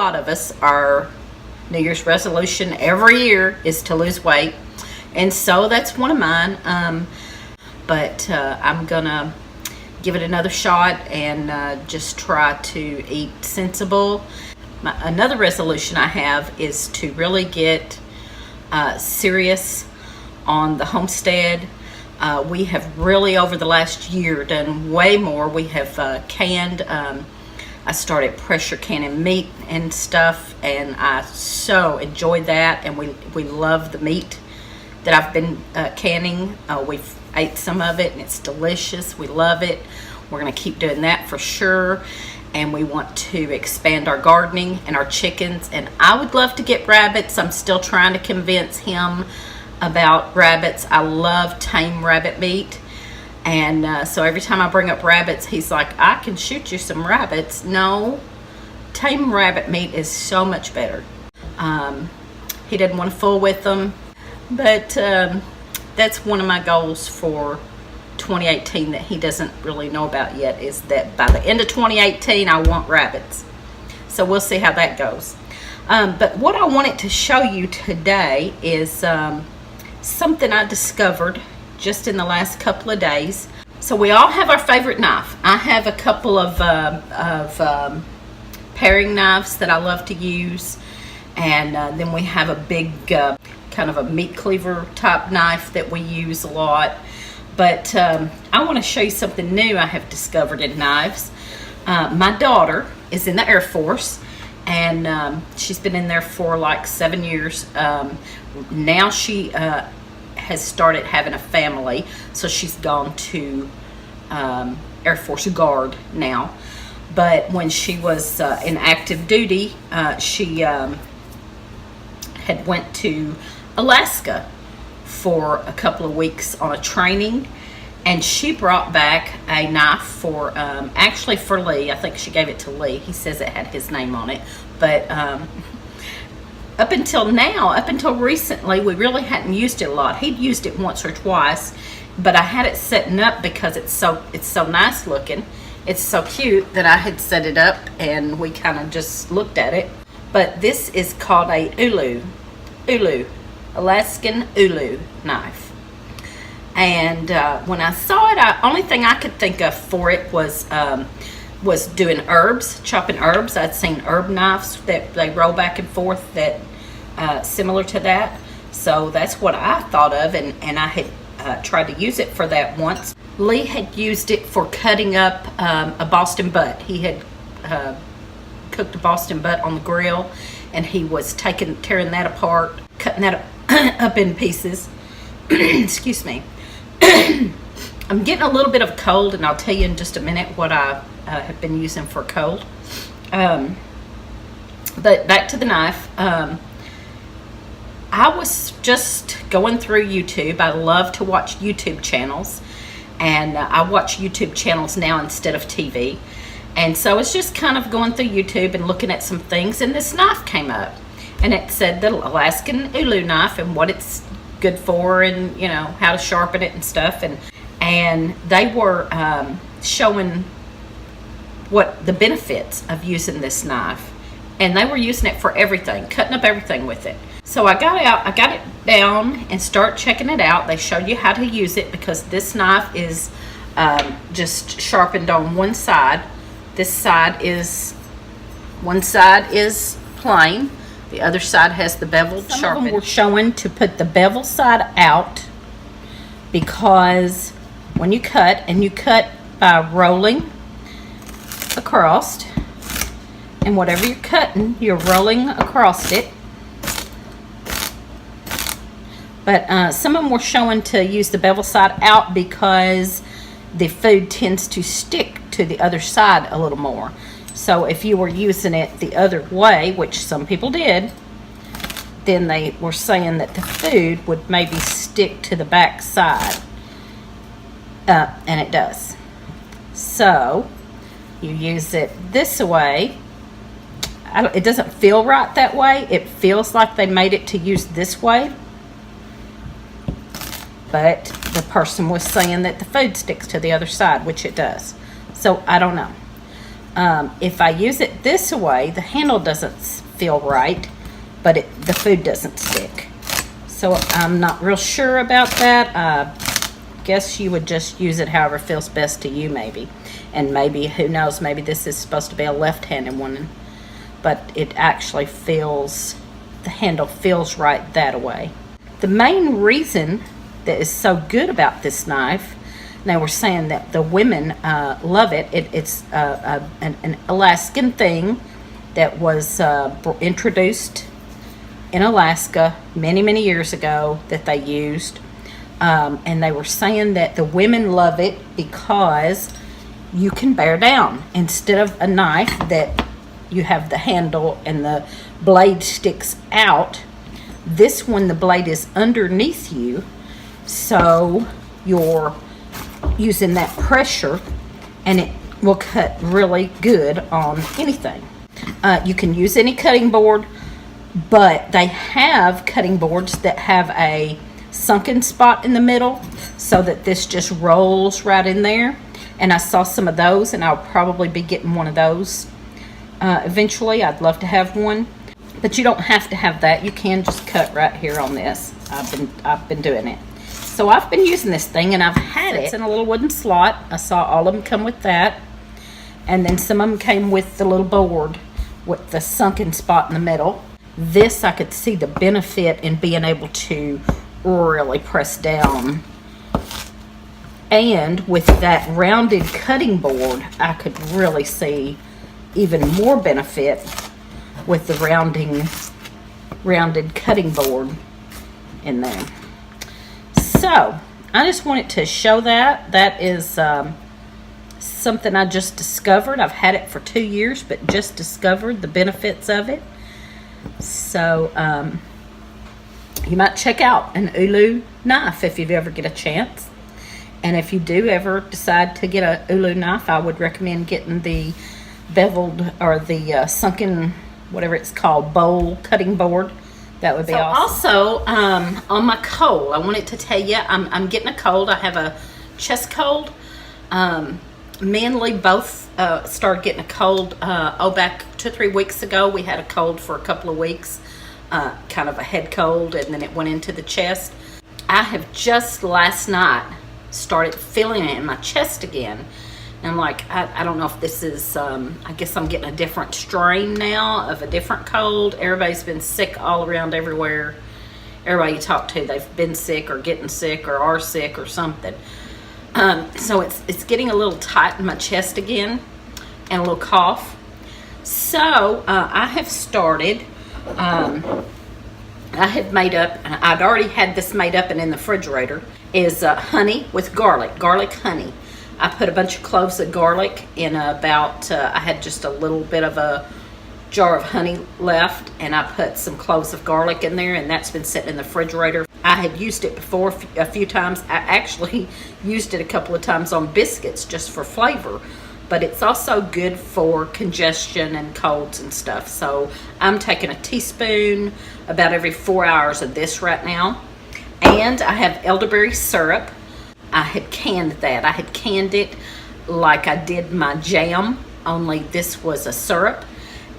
lot of us, our New Year's resolution every year is to lose weight. And so that's one of mine. But I'm gonna give it another shot and just try to eat sensible. Another resolution I have is to really get serious on the homestead. We have really, over the last year, done way more. We have canned. I started pressure canning meat and stuff, and I so enjoyed that. And we love the meat that I've been canning. We've ate some of it, and it's delicious. We love it. We're gonna keep doing that for sure. And we want to expand our gardening and our chickens. And I would love to get rabbits. I'm still trying to convince him about rabbits. I love tame rabbit meat. And so every time I bring up rabbits, he's like, I can shoot you some rabbits. No, tame rabbit meat is so much better. He didn't want to fool with them. But that's one of my goals for 2018 that he doesn't really know about yet, is that by the end of 2018 I want rabbits. So we'll see how that goes. But what I wanted to show you today is something I discovered just in the last couple of days. So we all have our favorite knife. I have a couple of paring knives that I love to use, and then we have a big kind of a meat cleaver type knife that we use a lot. But I want to show you something new I have discovered in knives. My daughter is in the Air Force, and she's been in there for like 7 years. Now she has started having a family, so she's gone to Air Force Guard now. But when she was in active duty, she had went to Alaska for a couple of weeks on a training, and she brought back a knife for actually for Lee. I think she gave it to Lee. He says it had his name on it, but up until now, up until recently, we really hadn't used it a lot. He'd used it once or twice, but I had it setting up because it's so nice looking. It's so cute that I had set it up, and we kind of just looked at it. But this is called a ULU, Alaskan Ulu knife. And when I saw it, only thing I could think of for it was doing herbs, chopping herbs. I'd seen herb knives that they roll back and forth that similar to that. So that's what I thought of, and I had tried to use it for that once. Lee had used it for cutting up a Boston butt. He had cooked a Boston butt on the grill, and he was tearing that apart, cutting that up in pieces. Excuse me. I'm getting a little bit of cold, and I'll tell you in just a minute what I have been using for cold. But back to the knife. I was just going through YouTube. I love to watch YouTube channels, and I watch YouTube channels now instead of TV. And so I was just kind of going through YouTube and looking at some things, and this knife came up, and it said the Alaskan Ulu knife and what it's good for, and you know how to sharpen it and stuff, and they were showing what the benefits of using this knife, and they were using it for everything, cutting up everything with it. So I got it down and start checking it out. They showed you how to use it, because this knife is just sharpened on one side. This side is, one side is plain, the other side has the beveled sharpened. Some of them were showing to put the bevel side out, because when you cut, and you cut by rolling across, and whatever you're cutting, you're rolling across it. But some of them were showing to use the bevel side out because the food tends to stick to the other side a little more. So if you were using it the other way, which some people did, then they were saying that the food would maybe stick to the back side. And it does. So you use it this way. It doesn't feel right that way. It feels like they made it to use this way. But the person was saying that the food sticks to the other side, which it does. So I don't know. If I use it this way, the handle doesn't feel right, but the food doesn't stick. So I'm not real sure about that. I guess you would just use it however feels best to you, maybe. And maybe, who knows, maybe this is supposed to be a left-handed one, but it actually feels, the handle feels right that way. The main reason that is so good about this knife, they were saying that the women love it. It's an Alaskan thing that was introduced in Alaska many years ago that they used. And they were saying that the women love it because you can bear down. Instead of a knife that you have the handle and the blade sticks out, this one, the blade is underneath you, so you're using that pressure and it will cut really good on anything. You can use any cutting board, but they have cutting boards that have a sunken spot in the middle so that this just rolls right in there. And I saw some of those, and I'll probably be getting one of those eventually. I'd love to have one, but you don't have to have that. You can just cut right here on this. I've been doing it. So I've been using this thing, and I've had it in a little wooden slot. I saw all of them come with that, and then some of them came with the little board with the sunken spot in the middle. This, I could see the benefit in being able to really press down. And with that rounded cutting board, I could really see even more benefit with the rounded cutting board in there. So I just wanted to show that. That is something I just discovered. I've had it for 2 years, but just discovered the benefits of it. So you might check out an ULU knife if you ever get a chance. And if you do ever decide to get a ULU knife, I would recommend getting the beveled or the sunken, whatever it's called, bowl cutting board. That would be awesome. Also, on my cold, I wanted to tell you, I'm getting a cold. I have a chest cold. Me and Lee both started getting a cold back 2 or 3 weeks ago. We had a cold for a couple of weeks, kind of a head cold, and then it went into the chest. I have just last night started feeling it in my chest again. And I'm like, I don't know if this is, I guess I'm getting a different strain now of a different cold. Everybody's been sick all around everywhere. Everybody you talk to, they've been sick or getting sick or are sick or something. So it's getting a little tight in my chest again and a little cough. So I have started, I had made up, I'd already had this made up and in the refrigerator, is honey with garlic honey. I put a bunch of cloves of garlic in about, I had just a little bit of a jar of honey left, and I put some cloves of garlic in there, and that's been sitting in the refrigerator. I had used it before a few times. I actually used it a couple of times on biscuits just for flavor, but it's also good for congestion and colds and stuff. So I'm taking a teaspoon about every 4 hours of this right now. And I have elderberry syrup. I had canned that. I had canned it like I did my jam, only this was a syrup,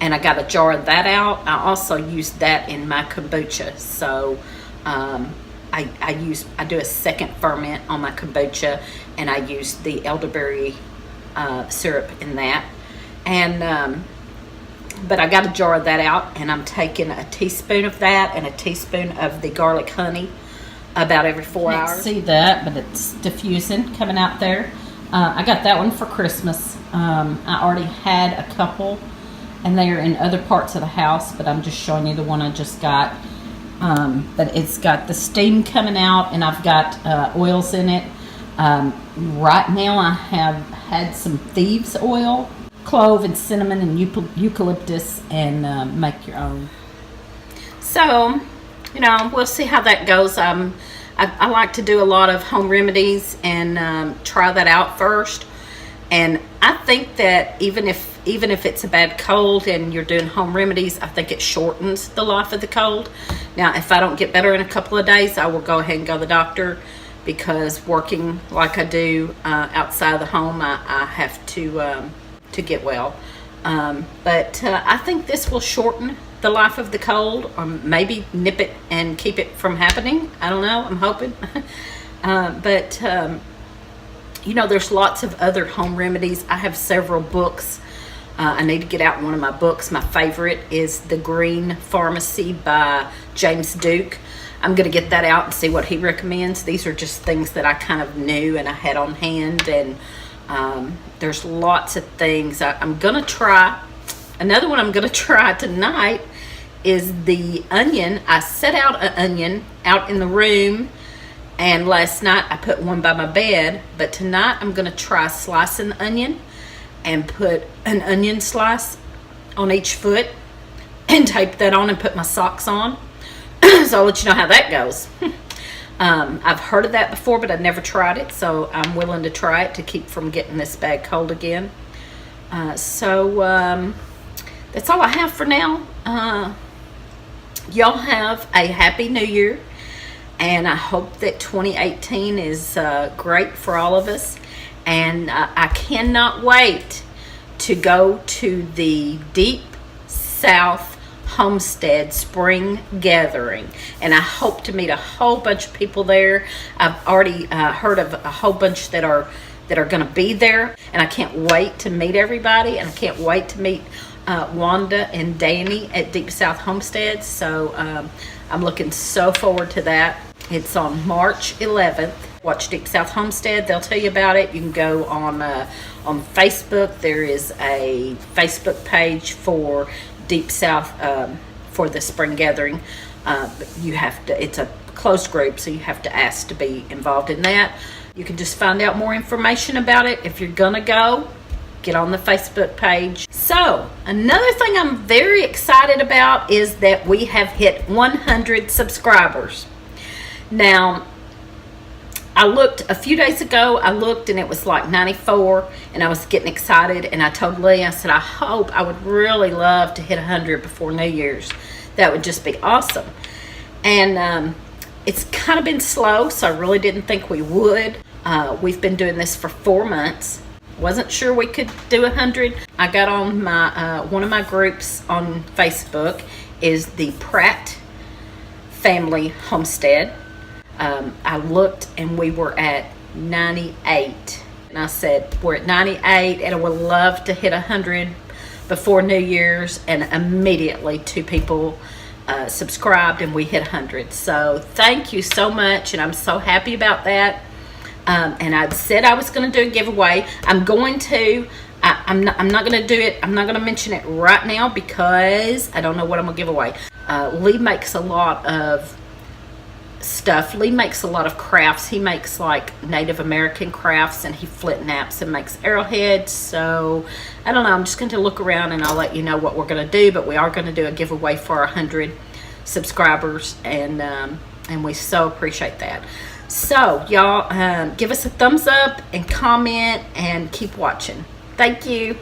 and I got a jar of that out. I also used that in my kombucha. So I do a second ferment on my kombucha, and I use the elderberry syrup in that. And but I got a jar of that out, and I'm taking a teaspoon of that and a teaspoon of the garlic honey about every 4 hours. Can't see that, but it's diffusing, coming out there. I got that one for Christmas. I already had a couple, and they are in other parts of the house, but I'm just showing you the one I just got. But it's got the steam coming out, and I've got oils in it. Right now I have had some thieves oil, clove and cinnamon and eucalyptus, and make your own. So, you know, we'll see how that goes. I like to do a lot of home remedies and try that out first. And I think that even if it's a bad cold and you're doing home remedies, I think it shortens the life of the cold. Now, if I don't get better in a couple of days, I will go ahead and go to the doctor, because working like I do outside of the home, I have to to get well. But I think this will shorten the life of the cold, or maybe nip it and keep it from happening. I don't know, I'm hoping. But you know, there's lots of other home remedies. I have several books. I need to get out one of my books. My favorite is The Green Pharmacy by James Duke. I'm going to get that out and see what he recommends. These are just things that I kind of knew and I had on hand. And there's lots of things I'm going to try. Another one I'm going to try tonight is the onion. I set out an onion out in the room, and last night I put one by my bed. But tonight I'm going to try slicing the onion and put an onion slice on each foot and tape that on and put my socks on. So I'll let you know how that goes. I've heard of that before, but I've never tried it, so I'm willing to try it to keep from getting this bad cold again. So that's all I have for now. Y'all have a happy new year, and I hope that 2018 is great for all of us. And I cannot wait to go to the Deep South Homestead Spring Gathering, and I hope to meet a whole bunch of people there. I've already heard of a whole bunch that are going to be there, and I can't wait to meet everybody, and I can't wait to meet Wanda and Danny at Deep South Homestead. So I'm looking so forward to that. It's on March 11th. Watch Deep South Homestead. They'll tell you about it. You can go on Facebook. There is a Facebook page for Deep South for the spring gathering. You have to. It's a closed group, so you have to ask to be involved in that. You can just find out more information about it. If you're gonna go, get on the Facebook page. So another thing I'm very excited about is that we have hit 100 subscribers. Now, I looked a few days ago, and it was like 94, and I was getting excited, and I told Lee, I said, I would really love to hit 100 before New Year's. That would just be awesome. And it's kind of been slow, so I really didn't think we would. We've been doing this for 4 months. Wasn't sure we could do 100. I got on my one of my groups on Facebook is the Pratt Family Homestead. I looked, and we were at 98, and I said we're at 98 and I would love to hit 100 before New Year's, and immediately 2 people subscribed and we hit 100. So thank you so much, and I'm so happy about that. And I said I was going to do a giveaway. I'm going to. I'm not going to do it. I'm not going to mention it right now because I don't know what I'm going to give away. Lee makes a lot of stuff. Lee makes a lot of crafts. He makes like Native American crafts, and he flint knaps and makes arrowheads. So I don't know. I'm just going to look around, and I'll let you know what we're going to do. But we are going to do a giveaway for 100 subscribers, and we so appreciate that. So y'all give us a thumbs up and comment and keep watching. Thank you.